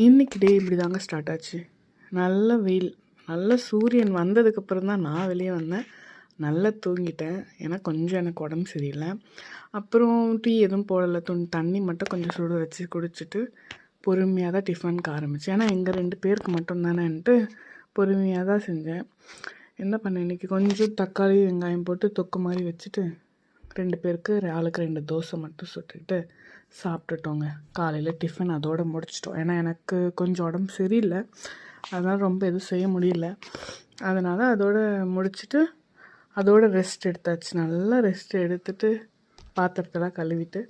இன்றைக்கி டே இப்படி தாங்க ஸ்டார்ட் ஆச்சு. நல்ல வெயில், நல்ல சூரியன் வந்ததுக்கப்புறம் தான் நான் வெளியே வந்தேன். நல்லா தூங்கிட்டேன். ஏன்னா கொஞ்சம் எனக்கு உடம்பு சரியில்லை. அப்புறம் டீ எதுவும் போடலை, தண்ணி மட்டும் கொஞ்சம் சுட வச்சு குடிச்சிட்டு பொறுமையாக தான் டிஃபனுக்கு ஆரம்பித்தேன். ஏன்னா எங்கள் 2 பேருக்கு மட்டும் தானேன்ட்டு பொறுமையாக தான் செஞ்சேன். என்ன பண்ணேன், இன்றைக்கி கொஞ்சம் தக்காளி வெங்காயம் போட்டு தொக்கு மாதிரி வச்சுட்டு 2 பேருக்கு ஆளுக்கு 2 தோசை மட்டும் சுட்டுக்கிட்டு சாப்பிட்டுட்டோங்க. காலையில் டிஃபன் அதோடு முடிச்சிட்டோம். ஏன்னா எனக்கு கொஞ்சம் உடம்பு சரியில்லை, அதனால் ரொம்ப எதுவும் செய்ய முடியல. அதனால் அதோடு முடிச்சுட்டு அதோட ரெஸ்ட் எடுத்தாச்சு. நல்லா ரெஸ்ட் எடுத்துகிட்டு பாத்திரத்தெல்லாம் கழுவிட்டு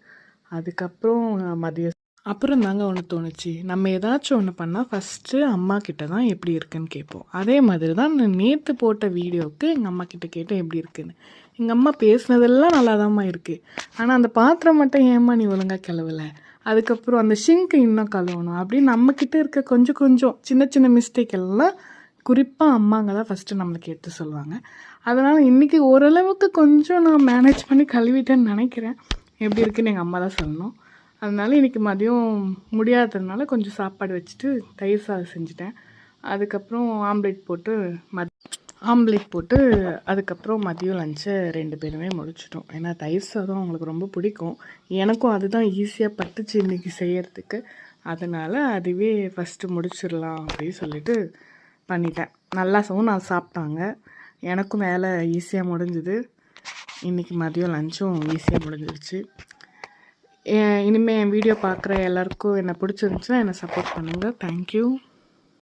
அதுக்கப்புறம் மதியம் அப்புறம் தாங்க ஒன்று தோணுச்சு, நம்ம ஏதாச்சும் ஒன்று பண்ணால் ஃபஸ்ட்டு அம்மா கிட்ட தான் எப்படி இருக்குன்னு கேட்போம். அதே மாதிரி தான் நான் நேற்று போட்ட வீடியோவுக்கு எங்கள் அம்மா கிட்ட கேட்டேன் எப்படி இருக்குன்னு. எங்கள் அம்மா பேசுனதெல்லாம் நல்லாதாம்மா இருக்குது, ஆனால் அந்த பாத்திரம் மட்டும் ஏம்மா நீ ஒழுங்காக கழுவலை, அதுக்கப்புறம் அந்த ஷிங்க்கு இன்னும் கழுவணும் அப்படின்னு நம்மக்கிட்ட இருக்க கொஞ்சம் கொஞ்சம் சின்ன சின்ன மிஸ்டேக் எல்லாம் குறிப்பாக அம்மாங்க தான் ஃபஸ்ட்டு நம்மளுக்கு எடுத்து சொல்லுவாங்க. அதனால் இன்றைக்கி ஓரளவுக்கு கொஞ்சம் நான் மேனேஜ் பண்ணி கழுவிட்டேன்னு நினைக்கிறேன். எப்படி இருக்குன்னு எங்கள் அம்மா தான் சொல்லணும். அதனால இன்றைக்கி மதியம் முடியாததுனால கொஞ்சம் சாப்பாடு வச்சுட்டு தயிர் சாதம் செஞ்சுட்டேன். அதுக்கப்புறம் ஆம்லேட் போட்டு அதுக்கப்புறம் மதியம் லஞ்சை 2 பேருமே முடிச்சிட்டோம். ஏன்னா தயிர் சாதம் அவங்களுக்கு ரொம்ப பிடிக்கும். எனக்கும் அதுதான் ஈஸியாக பட்டுச்சு இன்றைக்கி செய்கிறதுக்கு. அதனால் அதுவே ஃபஸ்ட்டு முடிச்சிடலாம் அப்படின்னு சொல்லிட்டு பண்ணிட்டேன். நல்லா நான் சாப்பிட்டாங்க, எனக்கும் வேலை ஈஸியாக முடிஞ்சுது. இன்றைக்கி மதியம் லஞ்சும் ஈஸியாக முடிஞ்சிருச்சு. இனிமேல் என் வீடியோ பார்க்குற எல்லாருக்கும் என்னை பிடிச்சிருந்துச்சுன்னா என்னை சப்போர்ட் பண்ணுங்கள். தேங்க்யூ.